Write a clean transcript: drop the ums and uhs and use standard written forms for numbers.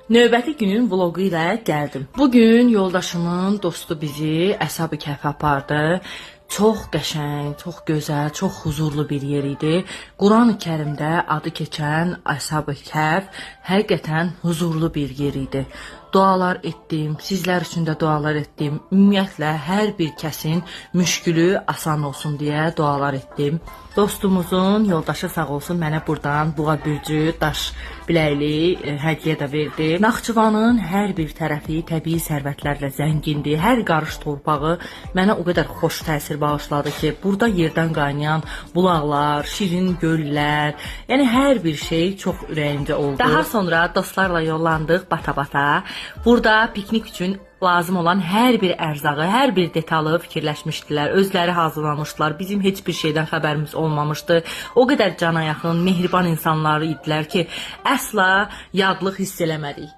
Növbəti günün vlogu ilə gəldim. Bugün yoldaşımın dostu bizi Əshab-ı Kəhfə apardı. Çox qəşəng, çox gözəl, çox huzurlu bir yer idi. Qurani-Kərimdə adı keçən Əshab-ı Kəhf həqiqətən huzurlu bir yer idi. Dualar etdim, sizlər üçün də dualar etdim. Ümumiyyətlə hər bir kəsin müşkülü asan olsun deyə dualar etdim. Dostumuzun yoldaşı sağ olsun mənə buradan buğa bürcü, daş biləkli hədiyyə də verdi. Naxçıvanın hər bir tərəfi təbii sərvətlərlə zəngindir. Hər qarış torpağı mənə o qədər xoş təsir bağışladı ki, burada yerdən qaynayan bulaqlar, şirin göllər, yəni hər bir şey çox ürəyimcə oldu. Daha sonra dostlarla yollandıq Bata-Bata. Burada piknik üçün lazım olan hər bir ərzağı, hər bir detalı fikirləşmişdilər, özləri hazırlamışdılar. Bizim heç bir şeydən xəbərimiz olmamışdı. O qədər cana yaxın, mehriban insanlar idilər ki, əsla yadlıq hiss eləmədik.